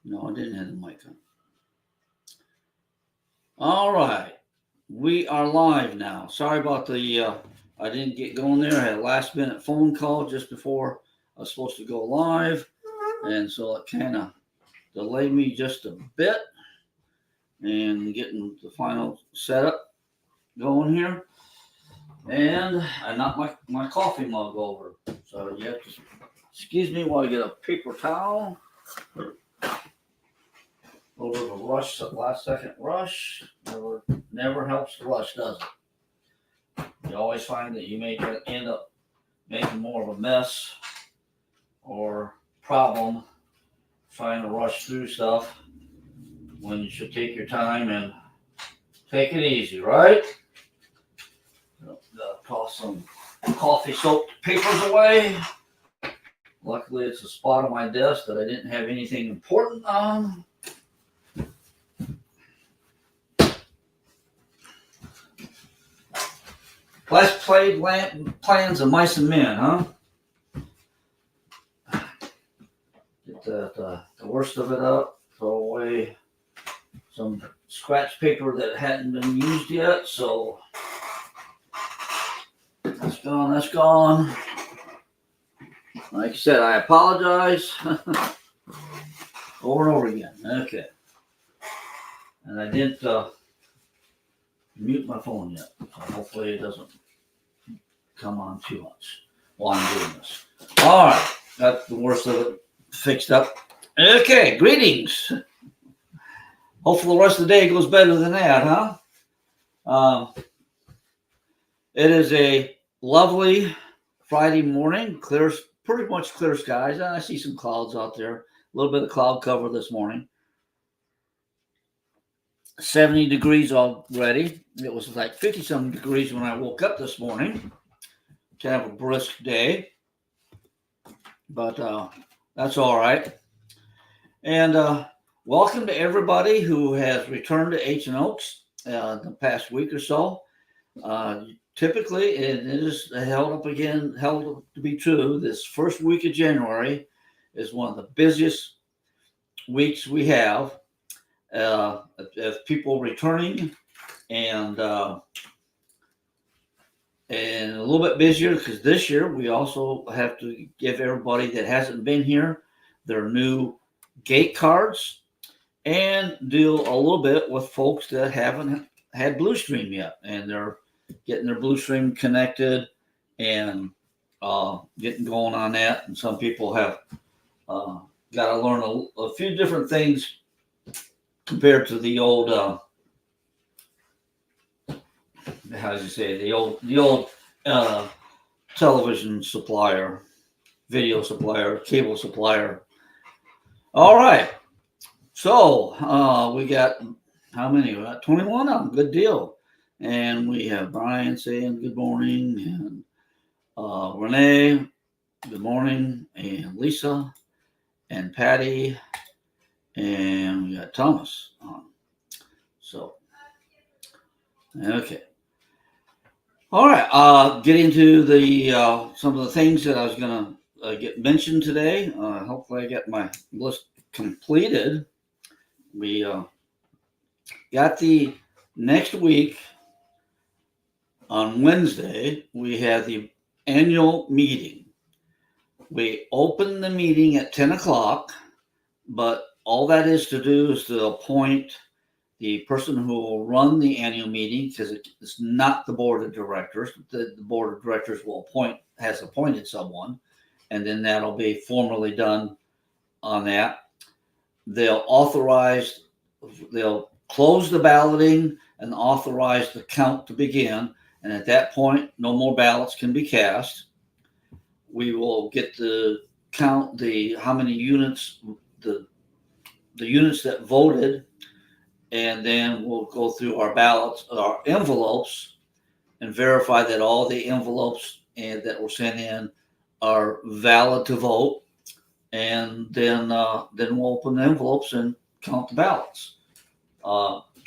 No, I didn't have the mic on. All right. We are live now. Sorry about I didn't get going there. I had a last minute phone call just before I was supposed to go live. And so it kind of delayed me just a bit in getting the final setup going here. And I knocked my coffee mug over. So you have to excuse me while I get a paper towel. A little bit of a rush, last second rush. Never helps to rush, does it? You always find that you may end up making more of a mess or problem trying to rush through stuff when you should take your time and take it easy, right? Toss some coffee soaked papers away. Luckily, it's a spot on my desk that I didn't have anything important on. Let's play plans of mice and men, huh? Get the worst of it up. Throw away some scratch paper that hadn't been used yet. So that's gone. That's gone. Like I said, I apologize over and over again. Okay. And I didn't mute my phone yet. So hopefully it doesn't come on too much while I'm doing this. All right. Got the worst of it fixed up. Okay. Greetings. Hopefully the rest of the day goes better than that, huh? It is a lovely Friday morning. Pretty much clear skies. And I see some clouds out there. A little bit of cloud cover this morning. 70 degrees already. It was like 50-some degrees when I woke up this morning. Kind of a brisk day. But that's all right. And welcome to everybody who has returned to H and Oaks the past week or so. Typically, it is held to be true. This first week of January is one of the busiest weeks we have of people returning, and a little bit busier because this year we also have to give everybody that hasn't been here their new gate cards and deal a little bit with folks that haven't had Bluestream yet, and they're getting their Bluestream connected and getting going on that. And some people have got to learn a few different things compared to the old, how do you say, the old television supplier, video supplier, cable supplier. All right. So we got how many? We got 21 of them. Good deal. And we have Brian saying good morning, and Renee, good morning, and Lisa, and Patty, and we got Thomas on. So, okay. All right. Getting to the some of the things that I was going to get mentioned today. Hopefully, I get my list completed. We got the next week on Wednesday. We have the annual meeting. We open the meeting at 10 o'clock, but all that is to do is to appoint the person who will run the annual meeting, because it's not the board of directors. The board of directors has appointed someone, and then that'll be formally done on that. They'll close the balloting and authorize the count to begin. And at that point, no more ballots can be cast. We will get to count how many units, the units that voted, and then we'll go through our ballots, our envelopes, and verify that all the envelopes that were sent in are valid to vote. And then we'll open the envelopes and count the ballots.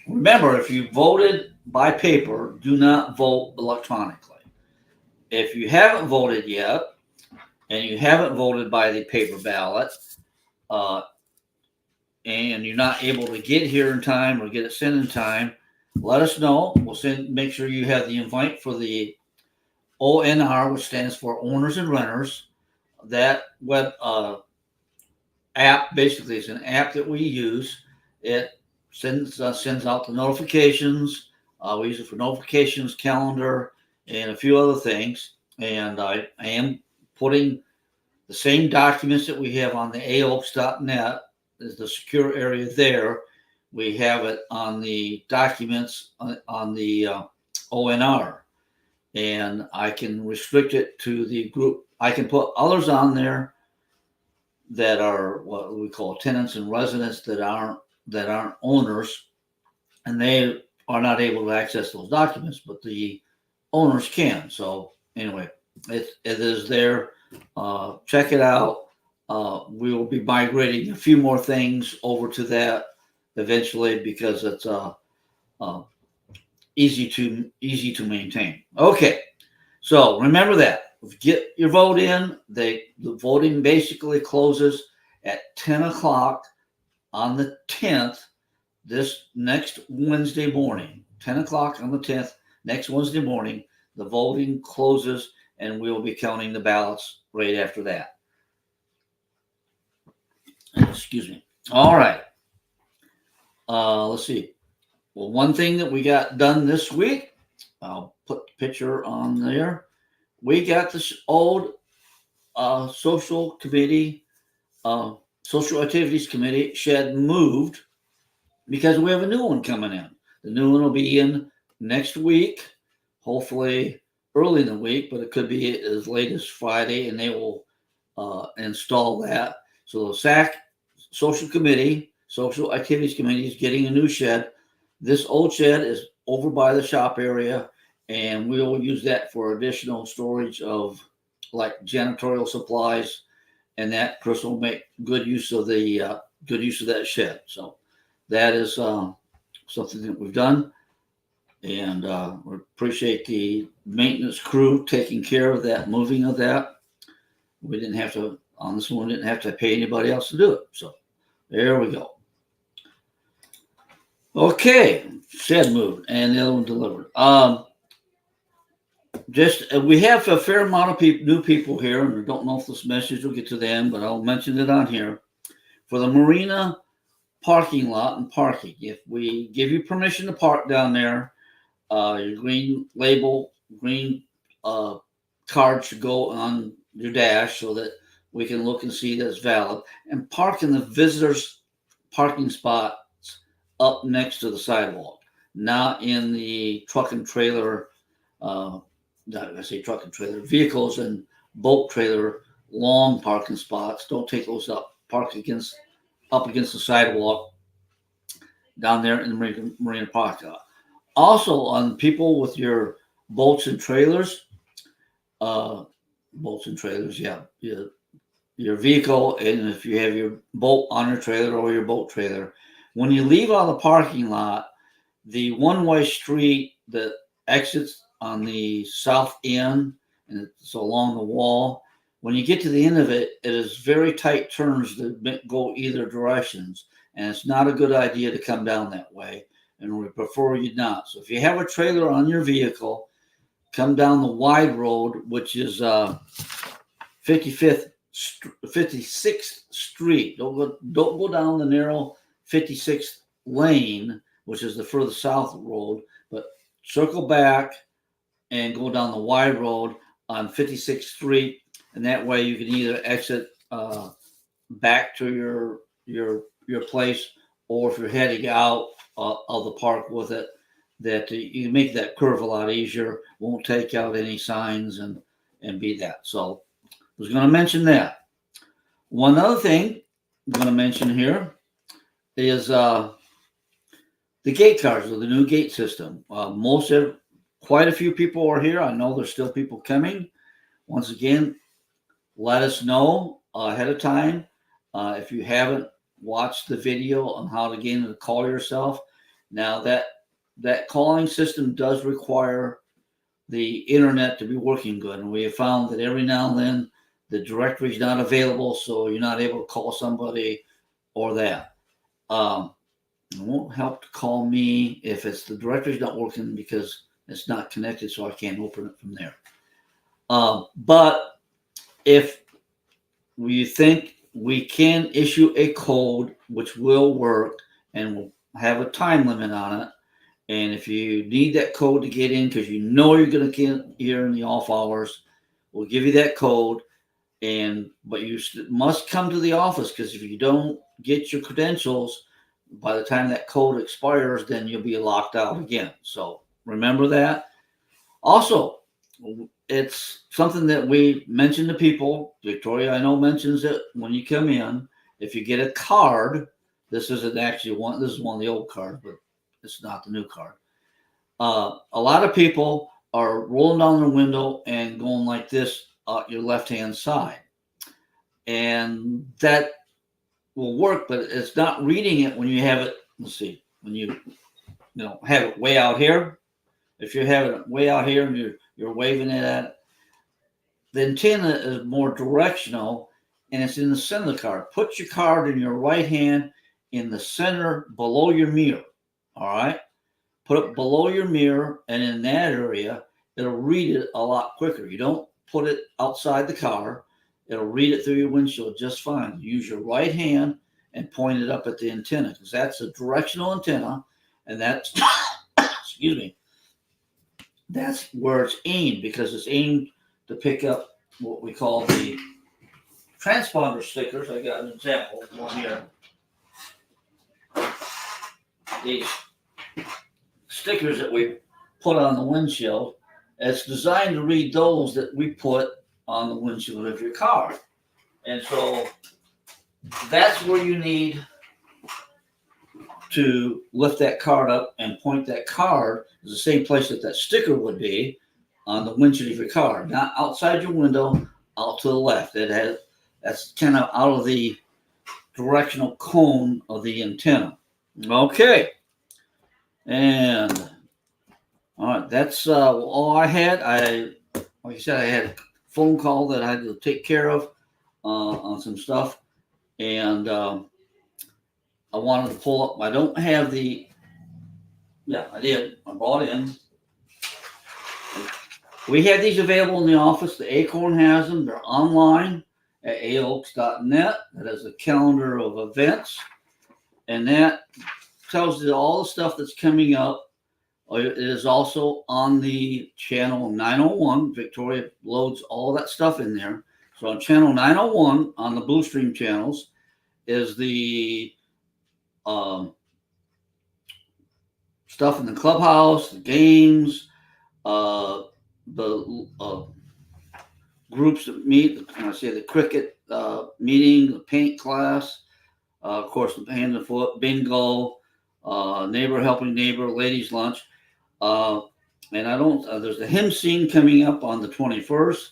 Remember, if you voted by paper, do not vote electronically. If you haven't voted yet, and you haven't voted by the paper ballot, and you're not able to get here in time or get it sent in time, let us know. We'll make sure you have the invite for the ONR, which stands for Owners and Renters. That web app basically is an app that we use. It sends out the notifications. We use it for notifications, calendar, and a few other things. And I am putting the same documents that we have on the aops.net, is the secure area there. We have it on the documents on the ONR, and I can restrict it to the group. I can put others on there that are what we call tenants and residents that aren't owners, and they are not able to access those documents, but the owners can. So anyway, it is there. Check it out. We will be migrating a few more things over to that eventually because it's easy to maintain. Okay, so remember that. Get your vote in. The voting basically closes at 10 o'clock on the 10th, this next Wednesday morning. 10 o'clock on the 10th, next Wednesday morning, the voting closes, and we will be counting the ballots right after that. Excuse me. All right. Let's see. Well, one thing that we got done this week, I'll put the picture on there. We got this old social committee, social activities committee shed moved because we have a new one coming in. The new one will be in next week, hopefully early in the week, but it could be as late as Friday, and they will install that. So the SAC social activities committee is getting a new shed. This old shed is over by the shop area, and we will use that for additional storage of like janitorial supplies, and that Chris will make good use of that shed. So that is something that we've done, and we appreciate the maintenance crew taking care of that, moving of that. We didn't have to on this one. Didn't have to pay anybody else to do it. So there we go. Okay, shed moved and the other one delivered. We have a fair amount of new people here, and I don't know if this message will get to them, but I'll mention it on here. For the marina parking lot and parking, if we give you permission to park down there, your green card should go on your dash so that we can look and see that it's valid, and park in the visitors parking spots up next to the sidewalk, not in the truck and trailer. Vehicles and boat trailer long parking spots. Don't take those up. Park up against the sidewalk down there in the marina parking lot. Also, on people with your boats and trailers, your vehicle, and if you have your boat on your trailer or your boat trailer, when you leave out of the parking lot, the one-way street that exits on the south end, and it's along the wall. When you get to the end of it, it is very tight turns that go either directions, and it's not a good idea to come down that way, and we prefer you not. So if you have a trailer on your vehicle, come down the wide road, which is 56th Street. Don't go down the narrow 56th lane, which is the further south road, but circle back and go down the wide road on 56th Street, and that way you can either exit back to your place, or if you're heading out of the park with it, that you make that curve a lot easier. Won't take out any signs and be that. So I was going to mention that. One other thing I'm going to mention here is the gate cards of the new gate system. Quite a few people are here. I know there's still people coming. Once again, let us know ahead of time if you haven't watched the video on how to get in to call yourself. Now that calling system does require the internet to be working good, and we have found that every now and then the directory is not available, so you're not able to call somebody or that. It won't help to call me if it's the directory's not working because it's not connected, so I can't open it from there. But if we think we can issue a code which will work and will have a time limit on it, and if you need that code to get in because you know you're going to get here in the off hours, we'll give you that code. But you must come to the office, because if you don't get your credentials by the time that code expires, then you'll be locked out again. So remember that. Also, it's something that we mention to people. Victoria, I know, mentions it when you come in. If you get a card, this isn't actually one. This is one of the old cards, but it's not the new card. A lot of people are rolling down their window and going like this out your left-hand side. And that will work, but it's not reading it when you have it. Let's see, when you have it way out here. If you have it way out here and you're waving it at it, the antenna is more directional, and it's in the center of the card. Put your card in your right hand in the center below your mirror. All right, put it below your mirror, and in that area, it'll read it a lot quicker. You don't put it outside the car. It'll read it through your windshield just fine. Use your right hand and point it up at the antenna, because that's a directional antenna, and that's excuse me, that's where it's aimed, because it's aimed to pick up what we call the transponder stickers. I got an example of one here. These stickers that we put on the windshield, it's designed to read those that we put on the windshield of your car. And so that's where you need to lift that card up and point that card is the same place that sticker would be on the windshield of your car, not outside your window, out to the left. That's kind of out of the directional cone of the antenna. Okay. And all right, that's all I had. Like I said, I had a phone call that I had to take care of on some stuff, and I wanted to pull up. I don't have the. Yeah, I did. I brought in. We have these available in the office. The Acorn has them. They're online at aoaks.net. That is a calendar of events, and that tells you all the stuff that's coming up. It is also on the channel 901. Victoria loads all that stuff in there. So on channel 901 on the Bluestream channels is the stuff in the clubhouse, the games, the groups that meet. I say the cricket meeting, the paint class, of course, the hand and foot, bingo, neighbor helping neighbor, ladies lunch. And I don't, there's the hymn scene coming up on the 21st.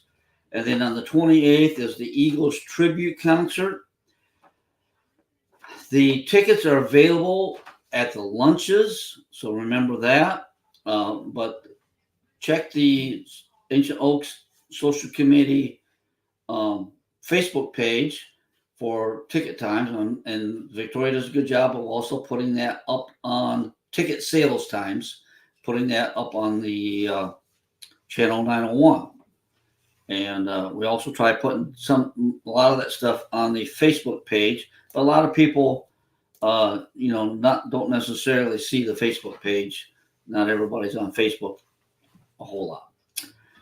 And then on the 28th is the Eagles tribute concert. The tickets are available at the lunches, so remember that. But check the Ancient Oaks Social Committee Facebook page for ticket times. And Victoria does a good job of also putting that up on ticket sales times, putting that up on the channel 901. And we also try putting a lot of that stuff on the Facebook page. But a lot of people, don't necessarily see the Facebook page. Not everybody's on Facebook a whole lot.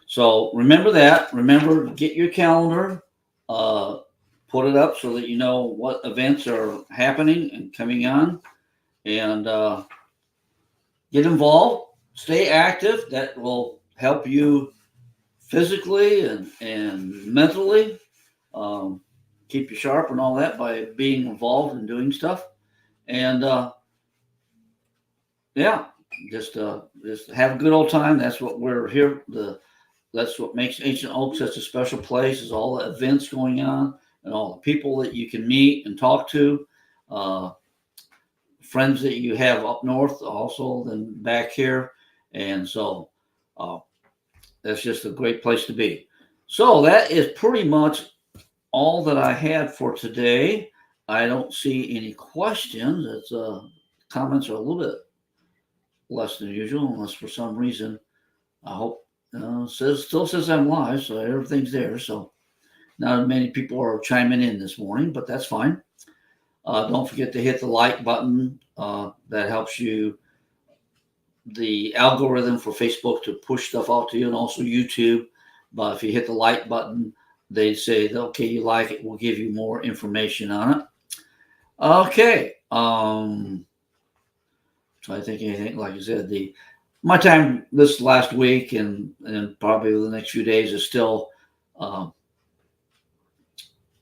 So remember that. Remember, get your calendar, put it up so that you know what events are happening and coming on, and get involved. Stay active. That will help you physically and mentally. Keep you sharp and all that by being involved and doing stuff. And just have a good old time. That's what we're here. That's what makes Ancient Oaks such a special place, is all the events going on and all the people that you can meet and talk to, friends that you have up north also than back here. And so that's just a great place to be. So that is pretty much all that I had for today. I don't see any questions. It's comments are a little bit less than usual, unless for some reason I hope still says I'm live, so everything's there. So not many people are chiming in this morning, but that's fine. Don't forget to hit the like button. That helps you, the algorithm for Facebook, to push stuff out to you, and also YouTube. But if you hit the like button, they say, okay, you like it, we'll give you more information on it. Okay. So I think anything, like I said, my time this last week and probably the next few days is still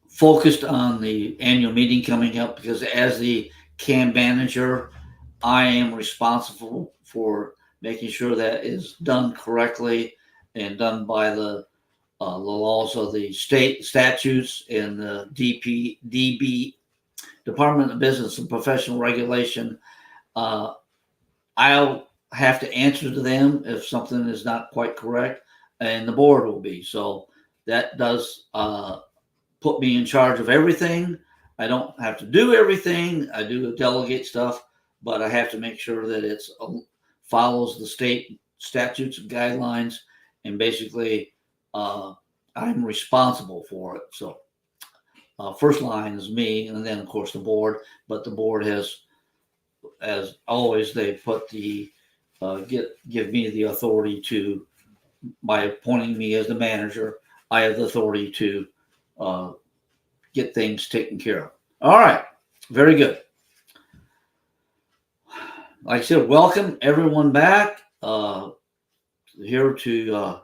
focused on the annual meeting coming up, because as the CAM manager, I am responsible for making sure that is done correctly and done by the laws of the state statutes and the DB, Department of Business and Professional Regulation. I'll have to answer to them if something is not quite correct, and the board will be. So that does put me in charge of everything. I don't have to do everything. I do delegate stuff, but I have to make sure that it follows the state statutes and guidelines, and basically I'm responsible for it. So first line is me, and then of course the board, but the board has, as always, they put the give me the authority to, by appointing me as the manager, I have the authority to get things taken care of. All right, very good. Like I said, welcome everyone back here to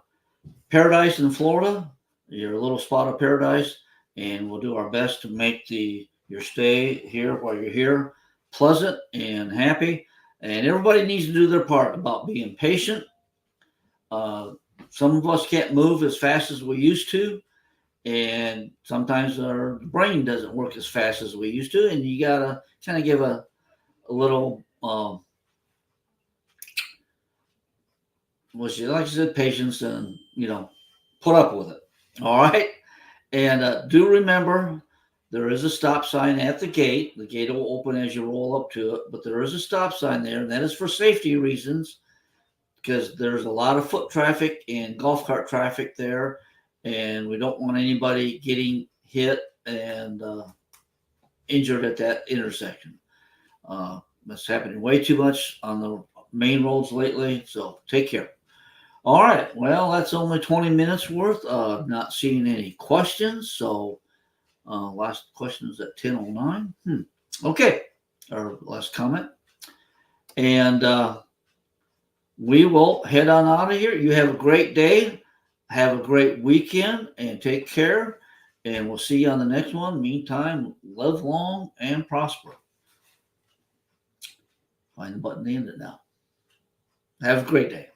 paradise in Florida, your little spot of paradise, and we'll do our best to make your stay here while you're here pleasant and happy. And everybody needs to do their part about being patient. Some of us can't move as fast as we used to, and sometimes our brain doesn't work as fast as we used to, and you gotta kind of give a little like I said, patience, and put up with it. All right. And do remember, there is a stop sign at the gate. The gate will open as you roll up to it, but there is a stop sign there, and that is for safety reasons, because there's a lot of foot traffic and golf cart traffic there, and we don't want anybody getting hit and injured at that intersection. That's happening way too much on the main roads lately, so take care. All right, well, that's only 20 minutes worth. Not seeing any questions, so last question is at 10:09. Okay, our last comment. And we will head on out of here. You have a great day. Have a great weekend, and take care. And we'll see you on the next one. Meantime, live long and prosper. Find the button to end it now. Have a great day.